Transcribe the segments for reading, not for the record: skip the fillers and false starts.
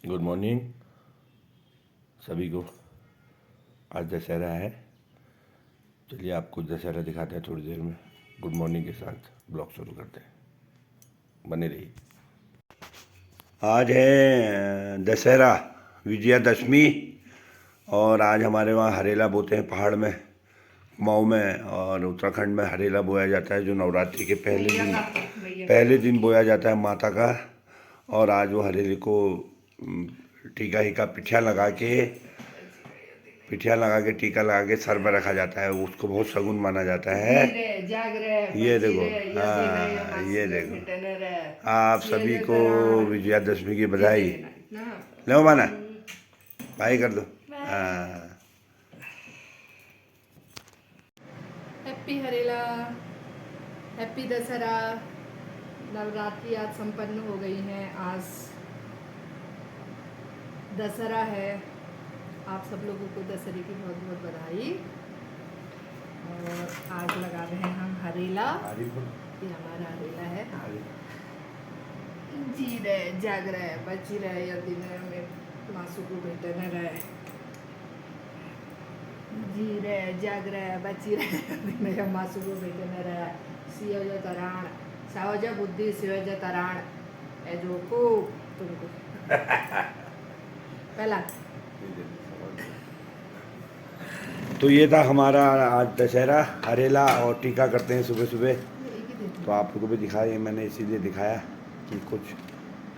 Good morning सभी को। आज दशहरा है। चलिए आपको दशहरा दिखाते हैं थोड़ी देर में। गुड मॉर्निंग के साथ ब्लॉग शुरू करते हैं, बने रहिए। आज है दशहरा, विजयादशमी। और आज हमारे वहाँ हरेला बोते हैं पहाड़ में, कुमाऊँ में और उत्तराखंड में हरेला बोया जाता है, जो नवरात्रि के पहले दिन बोया जाता है माता का। और आज वो हरेले को टीका हीका पिठिया लगा के टीका लगा के सर में रखा जाता है। उसको बहुत शगुन माना जाता है। ये देखो, हाँ ये देखो, आप सभी को विजयादशमी की बधाई। लो माना भाई कर दो। हाँ, हैप्पी हरेला, हैप्पी दशहरा। नवरात्रि आज संपन्न हो गई हैं। आज दशहरा है। आप सब लोगों को दशहरे की बहुत बहुत बधाई। और आज लगा रहे हैं हम हरेला। ये हमारा हरेला है। जी रहे, जाग रहे, बची रहे या दिन में मासू को बेटे न रहे। जी रहे, जाग रहे, बची रहे दिन में मासू को बेटे न रहे। सियोज तराण सावज बुद्धि सियोज तराण ए जो को तुमको पहला। तो ये था हमारा आज दशहरा हरेला और टीका करते हैं सुबह सुबह। तो आप लोगों को भी दिखाया, मैंने इसीलिए दिखाया कि कुछ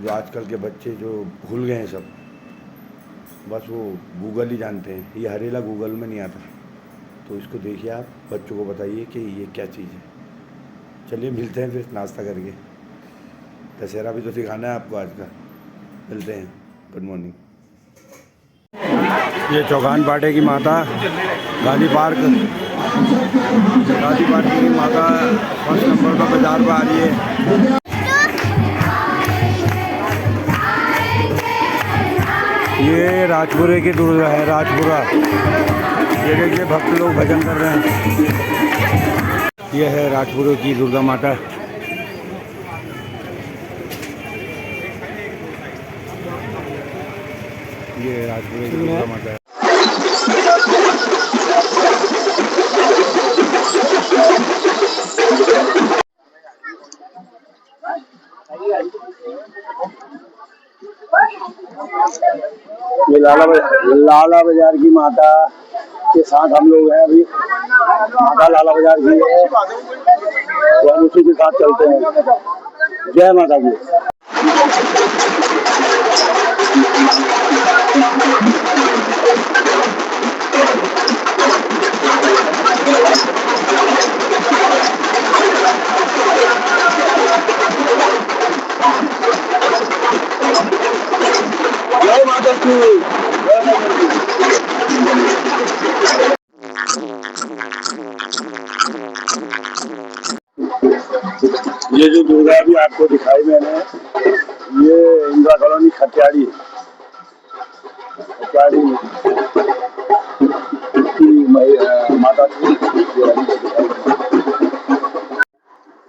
जो आजकल के बच्चे जो भूल गए हैं सब, बस वो गूगल ही जानते हैं। ये हरेला गूगल में नहीं आता। तो इसको देखिए, आप बच्चों को बताइए कि ये क्या चीज़ है। चलिए मिलते हैं फिर नाश्ता करके। दशहरा भी तो सिखाना है आपको आज का। मिलते हैं। Good morning. ये चौगान पाटे की माता गांधी पार्क की माता फर्स्ट नंबर पर बाजार पर आ रही है। ये राजपुरे की दुर्गा है, राजपुरा। ये देखिए भक्त लोग भजन कर रहे हैं। ये है राजपुरे की दुर्गा माता। ये राजपुरे की दुर्गा माता है। ये लाला बाजार की माता के साथ हम लोग हैं अभी। माता लाला बाजार की है, तो हम उसी के साथ चलते हैं। जय माता की। जय माता की। ये जो दुर्गा भी आपको दिखाई मैंने, ये इंदिरा कॉलोनी खटियाड़ी की माता थी।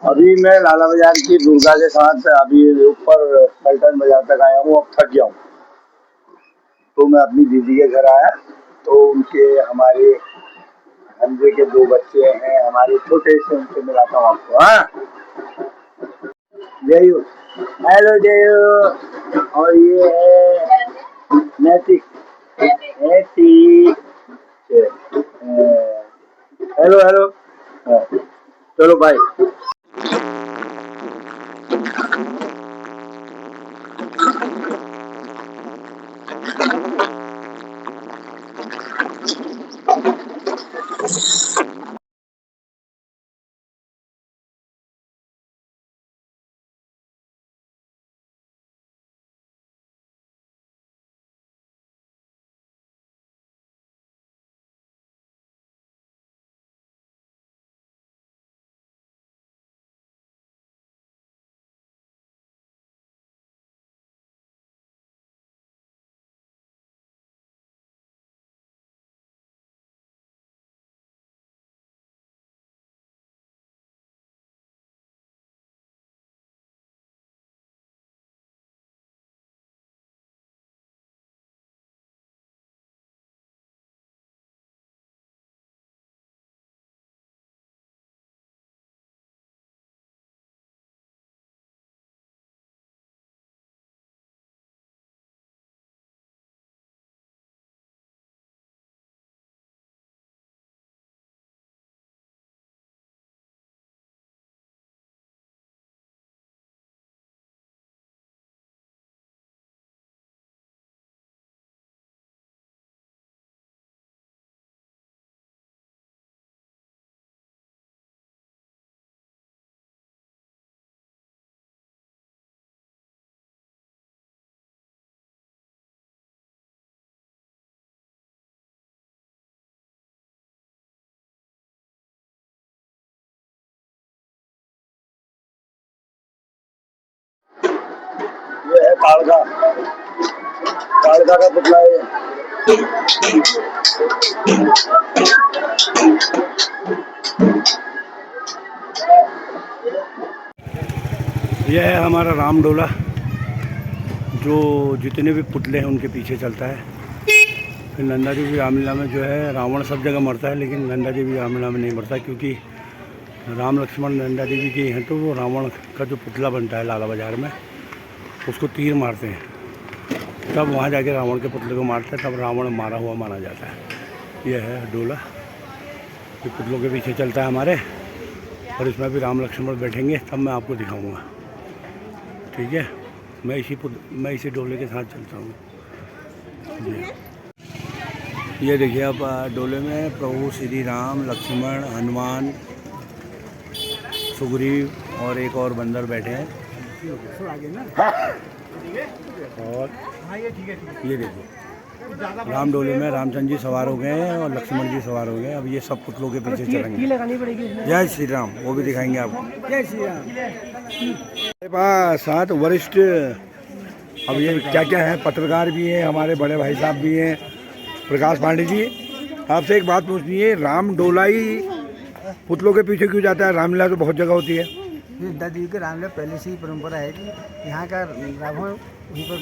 अभी मैं लाला बाजार की दुर्गा के साथ अभी ऊपर पलटन बाजार तक आया हूँ। अब थक गया हूँ, तो मैं अपनी दीदी के घर आया। तो उनके हमारे अंजे के 2 बच्चे हैं हमारे छोटे से, उनसे मिलाता हूँ आपको। हाँ जयू, हेलो जयू। और ये है नैतिक, हेलो हेलो। चलो बाय। कालका कालका का पुतला है। यह है हमारा राम डोला, जो जितने भी पुतले हैं उनके पीछे चलता है। फिर नंदा देवी रामलीला में जो है रावण सब जगह मरता है, लेकिन नंदा देवी रामलीला में नहीं मरता, क्योंकि राम लक्ष्मण नंदा देवी के हैं तो वो रावण का जो पुतला बनता है लाला बाज़ार में, उसको तीर मारते हैं, तब वहाँ जाके रावण के पुतले को मारते हैं, तब रावण मारा हुआ माना जाता है। यह है डोला, ये पुतलों के पीछे चलता है हमारे, और इसमें भी राम लक्ष्मण बैठेंगे, तब मैं आपको दिखाऊँगा। ठीक है, मैं इसी डोले के साथ चलता हूँ। ये देखिए, अब डोले में प्रभु श्री राम, लक्ष्मण, हनुमान, सुग्रीव और एक और बंदर बैठे हैं। और ये देखिए, राम डोले में रामचंद्र जी सवार हो गए हैं और लक्ष्मण जी सवार हो गए हैं। अब ये सब पुतलों के पीछे चलेंगे। जय श्री राम, वो भी दिखाएंगे आपको। जय श्री राम। हमारे पास साथ वरिष्ठ, अब ये क्या क्या है, पत्रकार भी हैं, हमारे बड़े भाई साहब भी हैं। प्रकाश पांडे जी, आपसे एक बात पूछनी है, राम डोला ही पुतलों के पीछे क्यों जाता है? रामलीला तो बहुत जगह होती है। नंदा देवी के रामलीला पहले से ही परंपरा है कि यहाँ का रावण वहीं पर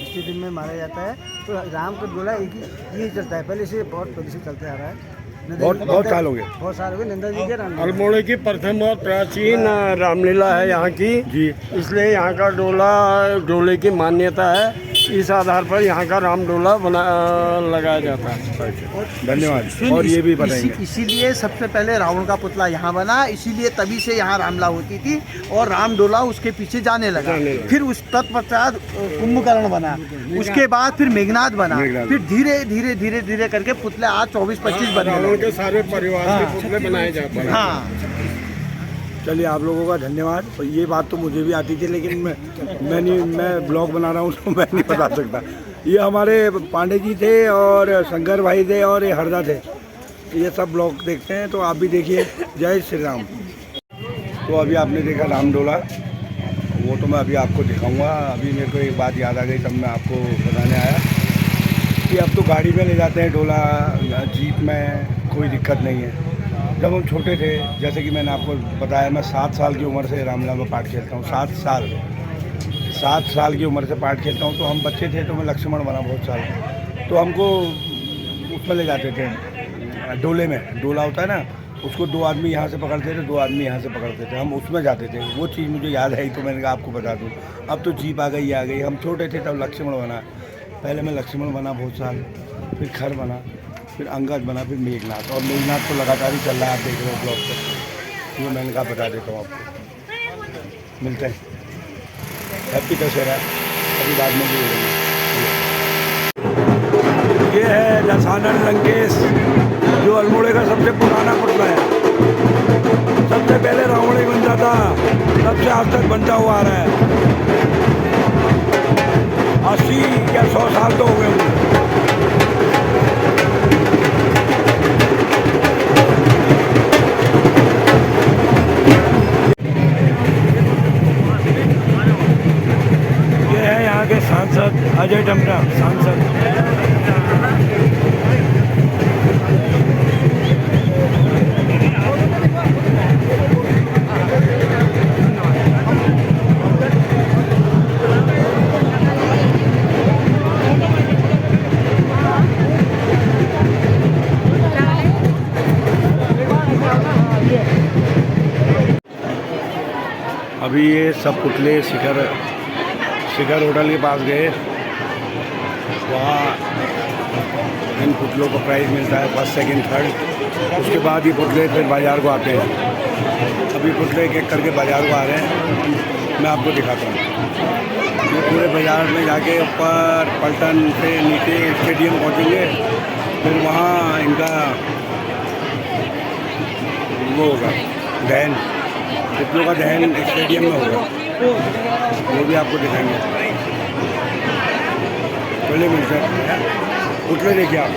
स्टेडियम में मारा जाता है, तो राम का डोला एक ही यही चलता है, पहले से बहुत पहले से चलते आ रहा है। बहुत साल हो गए। बहुत साल हो गए नंदा जी के रामलीला। अल्मोड़े की प्रथम और प्राचीन रामलीला है यहाँ की जी, इसलिए यहाँ का डोले की मान्यता है। इस आधार पर यहाँ का राम डोला लगाया जाता है। धन्यवाद। और ये भी बताएंगे, इसीलिए सबसे पहले रावण का पुतला यहाँ बना, इसीलिए तभी से यहाँ रामलीला होती थी और राम डोला उसके पीछे जाने लगा। फिर उस तत्पश्चात कुंभकर्ण बना, उसके बाद फिर मेघनाथ बना, फिर धीरे धीरे धीरे धीरे करके पुतले आज 24-25 बने के सारे परिवार के पुतले बनाए जाते हैं। हाँ, चलिए आप लोगों का धन्यवाद। और ये बात तो मुझे भी आती थी, लेकिन मैं ब्लॉग बना रहा हूँ तो मैं नहीं बता सकता। ये हमारे पांडे जी थे और शंकर भाई थे और ये हरदा थे, ये सब ब्लॉग देखते हैं, तो आप भी देखिए। जय श्री राम। तो अभी आपने देखा राम डोला, वो तो मैं अभी आपको दिखाऊंगा। अभी मेरे को एक बात याद आ गई, तब मैं आपको बताने आया कि अब तो गाड़ी में ले जाते हैं डोला, जीप में कोई दिक्कत नहीं है। जब हम छोटे थे, जैसे कि मैंने आपको बताया, मैं 7 साल की उम्र से रामलीला में पाठ खेलता हूँ। 7 साल की उम्र से पाठ खेलता हूँ। तो हम बच्चे थे तो मैं लक्ष्मण बना बहुत साल, तो हमको उसमें ले जाते थे, डोले में। डोला होता है ना, उसको 2 आदमी यहाँ से पकड़ते थे, 2 आदमी यहाँ से पकड़ते थे, हम उसमें जाते थे। वो चीज़ मुझे याद है, तो मैंने कहा आपको बता दूँ। अब तो जीप आ गई। हम छोटे थे तब लक्ष्मण बना, पहले मैं लक्ष्मण बना बहुत साल, फिर खर बना, फिर अंगद बना, फिर मेघनाथ। और मेघनाथ तो लगातार ही चल रहा है, आप देख रहे हो ब्लॉग पर। ये मैंने कहा बता देता हूँ आपको। मिलते हैं, हैप्पी दशहरा। अभी बाद में भी होगा। ये है दशानन लंकेश, जो अल्मोड़े का सबसे पुराना पुतला है। सबसे पहले रावण ही बनता था, तब से आज तक बनता हुआ आ रहा है। 80 या 100 साल तो हो गए होंगे। ये है यहाँ के सांसद अजय टमटा, सांसद। अभी ये सब पुतले शिखर होटल के पास गए, वहाँ इन पुतलों को प्राइज़ मिलता है, 1st, 2nd, 3rd। उसके बाद ये पुतले फिर बाज़ार को आते हैं। अभी पुतले एक एक करके बाज़ार को आ रहे हैं, मैं आपको दिखाता हूँ। ये पूरे बाज़ार में जाके ऊपर पलटन से नीचे स्टेडियम पहुँचेंगे, फिर वहाँ इनका वो होगा दहन, पुतलों का दहन स्टेडियम में होगा, वो भी आपको दिखाएंगे। चलिए मिलते हैं, पुतले देखिए आप।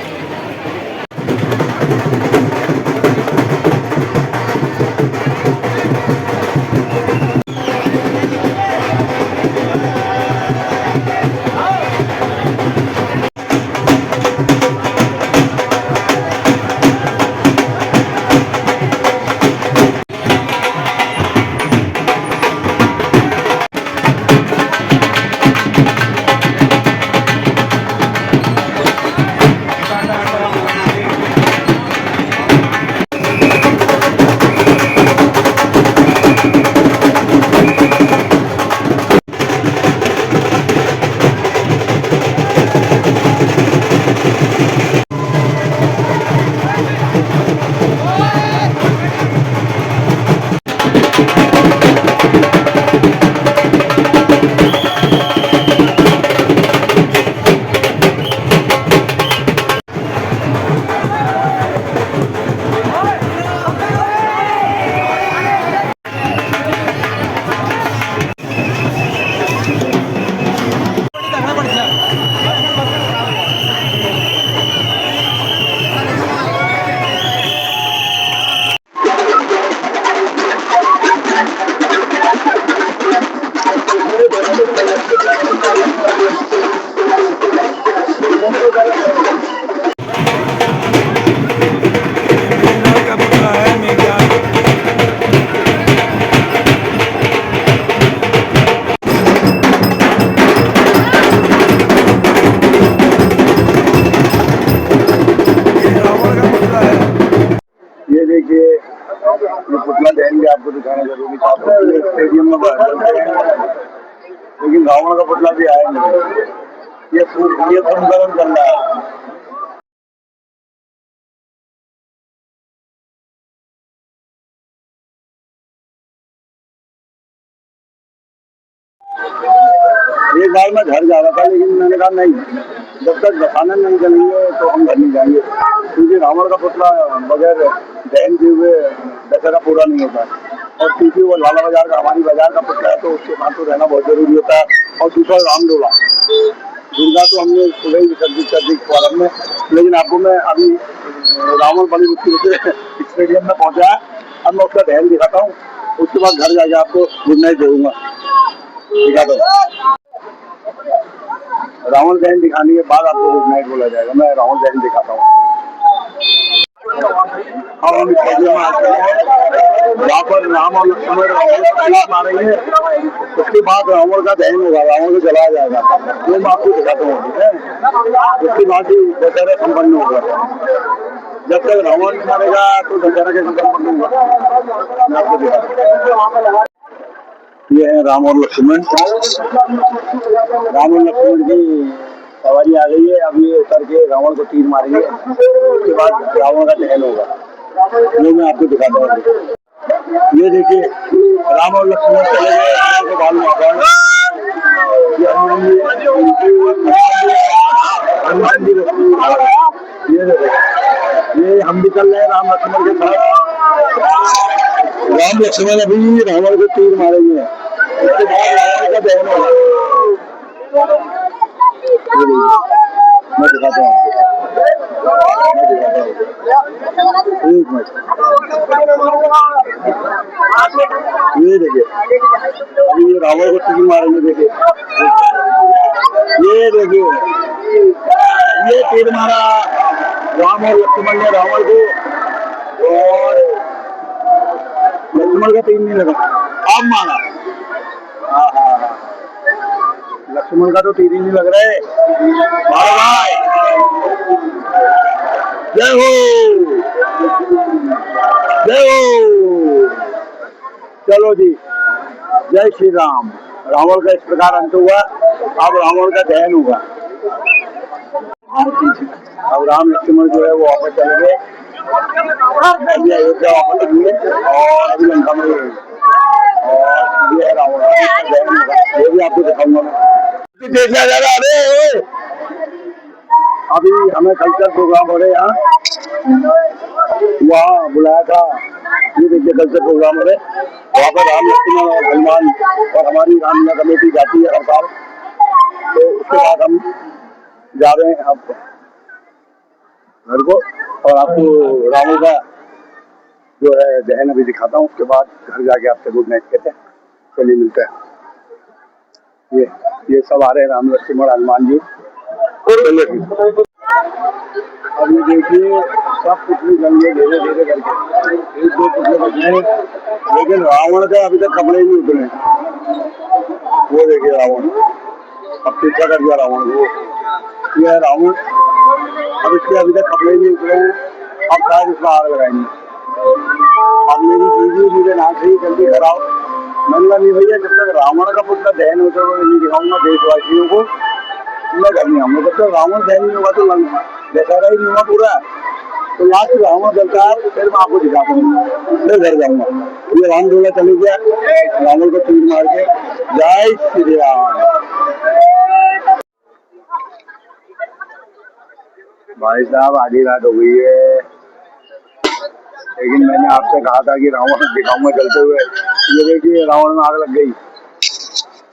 दिखाना जरूरी था, तो स्टेडियम में लेकिन रावण का पुतला भी आया नहीं। ये संकलन चल रहा है। एक बार मैं घर जा रहा था, लेकिन मैंने कहा नहीं, जब तक दफाना नहीं चलेंगे तो हम घर नहीं जाएंगे, क्योंकि रावण का पुतला बगैर दहन के हुए दशहरा पूरा नहीं होता। और क्योंकि वो लाला बाजार का, हमारी बाजार का पुतला है, तो उसके साथ तो रहना बहुत जरूरी होता है। और दूसरा रामडोला, दुर्गा तो हमने सुबह ही विसर्जित कर दी फॉरम में, लेकिन आपको मैं अभी रावण बड़ी मुश्किल से स्टेडियम में पहुंचा है, अब मैं उसका दहन दिखाता हूँ, उसके बाद घर जाके आपको गुड नाइट दूंगा। दिखाता हूँ, रावण दहन दिखाने के बाद आपको गुड नाइट बोला जाएगा। मैं रावण दहन दिखाता हूँ। हम स्टेडियम वहाँ पर राम और लक्ष्मण मारेंगे, उसके बाद रावण का दहन होगा, रावण को जलाया जाएगा, वो मैं आपको दिखाता हूँ। ठीक है, उसके बाद ही दशहरा संपन्न होगा। जब तक रावण नहीं मारेगा तो दशहरा कैसे संपन्न होगा, मैं आपको दिखाता हूँ। ये है राम और लक्ष्मण। राम और लक्ष्मण की सवारी आ गई है। अब ये उतर के रावण को तीर मारेंगे, उसके बाद रावण का दहन होगा, वो मैं आपको दिखाता हूँ। ये देखिए, राम और लक्ष्मण चले गए रावण को बाल मारता है। ये हम भी चल रहे हैं राम लक्ष्मण के साथ। राम लक्ष्मण अभी रावण को तीर मारेंगे, उसके बाद रावण का दहन होगा। मैं दिखाता हूँ, एक मिनट। ये देखिए, अभी ये रावण को तीर मारेंगे। देखिए, ये देखिए, ये तीर मारा राम और लक्ष्मण ने रावण को, और लक्ष्मण का तीर नहीं लगा, अब मारा। लक्ष्मण का तो तीर ही नहीं लग रहा है। भाई जय हो, जय हो। चलो जी, जय श्री राम। रावण का इस प्रकार अंत हुआ, अब रावण का दहन होगा। अब राम लक्ष्मण जो है वो वापस चले गए, अभी अयोध्या वापस आएंगे, और अभी लंका में, और ये रावण का दहन होगा, ये भी आपको दिखाऊंगा मैं। देखना जा रहा है। अभी हमें कल्चर प्रोग्राम हो रहे हैं, वहाँ बुलाया था। ये देखिए, कल्चर प्रोग्राम हो रहे, वहाँ पर राम लक्ष्मण और हनुमान और हमारी रामलीला कमेटी जाती है हर साल। तो उसके बाद हम जा रहे हैं अब घर को, और आपको रावण का जो है दहन अभी दिखाता हूँ, उसके बाद घर जाके आपसे गुड नाइट कहते हैं। चलिए मिलते हैं। ये सब आ रहे हैं राम लक्ष्मण हनुमान जी। अब ये देखिए, सब पुतले जंगे धीरे धीरे करके, एक दो पुतले बचे हैं, लेकिन रावण का अभी तक कपड़े नहीं उतरे। वो देखिए रावण, अब पीछा कर दिया रावण को। ये है रावण, अब इसके अभी तक कपड़े नहीं उतरे हैं, अब शायद इसमें आग लगाएंगे। अब मेरी दीदी मुझे ना से ही जल्दी कराओ। मैंने नहीं भैया, जब तक रावण का पुतला दहन होता है नहीं दिखाऊंगा देशवासियों को, मैं घर नहीं आऊंगा। जब तक रावण दहन नहीं होगा तो दशहरा ही नहीं हुआ पूरा, तो लास्ट रावण चलता है, फिर मैं आपको दिखाता हूँ, फिर घर जाऊंगा। ये रामडोला चले गया, रावण को तीर मार के। जय श्री राम। भाई साहब, आधी रात हो गई है, लेकिन मैंने आपसे कहा था कि रावण दिखाऊंगा चलते हुए। ये देखिए, रावण में आग लग गई।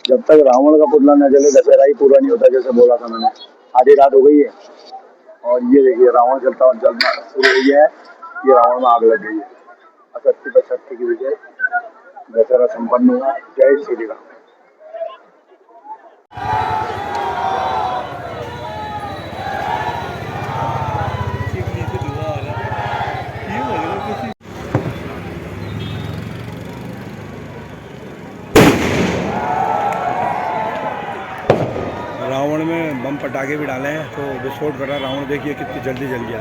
जब तक रावण का पुतला न जले दशहरा ही पूरा नहीं होता, जैसे बोला था मैंने। आधी रात हो गई है, और ये देखिए रावण चलता हुआ जलना शुरू हो गया है। ये रावण में आग लग गई है। असत्य पर सत्य की विजय, दशहरा संपन्न हुआ। जय श्री राम। रावण में बम पटाखे भी डाले हैं, तो विस्फोट कर रहा रावण। देखिए कितनी जल्दी जल गया।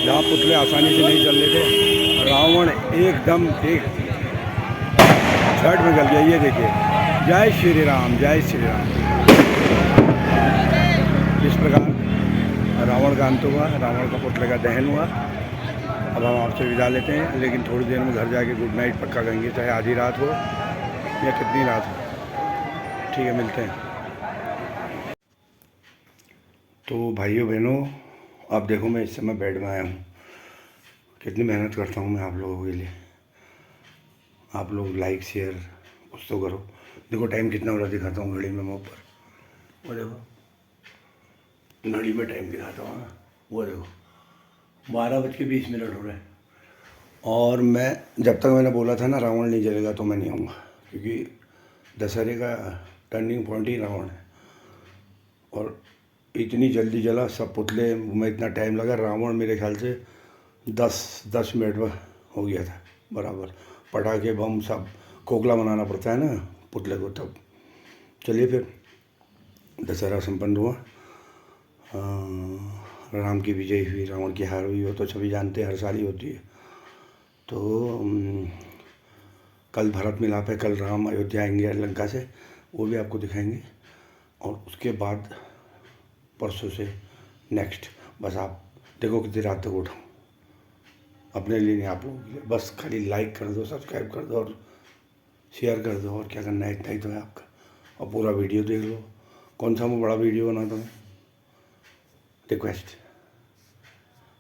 जहाँ पुतले आसानी से नहीं चल रहे थे, रावण एकदम एक शर्ट में गल गया। ये देखिए, जय श्री राम, जय श्री राम। इस प्रकार रावण का अंत हुआ, रावण का पुतले का दहन हुआ। अब हम आपसे विदा लेते हैं, लेकिन थोड़ी देर में घर जाके गुड नाइट पक्का कहेंगे, चाहे आधी रात हो या कितनी रात हो। ठीक है, मिलते हैं। तो भाइयों बहनों, आप देखो मैं इस समय बेड में आया हूँ। कितनी मेहनत करता हूँ मैं आप लोगों के लिए। आप लोग लाइक शेयर कुछ तो करो। देखो टाइम कितना हो रहा दिखाता हूँ घड़ी में मैं ऊपर, वो देखो घड़ी में टाइम दिखाता हूँ ना, वो देखो 12:20 हो रहे हैं। और मैं जब तक मैंने बोला था ना रावण नहीं जलेगा तो मैं नहीं आऊँगा, क्योंकि दशहरे का टर्निंग पॉइंट ही रावण है। और इतनी जल्दी जला सब पुतले में, इतना टाइम लगा। रावण मेरे ख्याल से 10 मिनट में हो गया था बराबर। पटाखे बम सब खोखला बनाना पड़ता है ना पुतले को तब। चलिए फिर दशहरा संपन्न हुआ, राम की विजय हुई, रावण की हार हुई। हो तो सभी जानते हैं, हर साल ही होती है। तो कल भरत मिलाप है, कल राम अयोध्या आएंगे लंका से, वो भी आपको दिखाएंगे। और उसके बाद परसों से नेक्स्ट। बस आप देखो कितनी रात तक उठाऊँ, अपने लिए नहीं आप लोगों के लिए। बस खाली लाइक कर दो, सब्सक्राइब कर दो और शेयर कर दो, और क्या करना है, इतना ही तो है आपका। और पूरा वीडियो देख लो। कौन सा मैं बड़ा वीडियो बनाता हूँ। Request,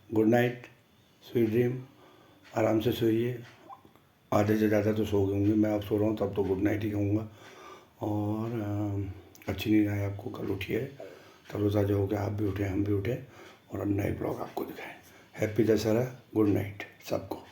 good night, sweet dream. आराम से सोइए। आधे से ज़्यादा तो सो गए होंगे, मैं अब सो रहा हूँ तब तो गुड नाइट ही कहूँगा। और अच्छी नींद आए आपको। कल उठिए, तरोताज़ा हो गया, आप भी उठे, हम भी उठे, और नए ब्लॉग आपको दिखाएं। हैप्पी दशहरा, गुड नाइट सबको।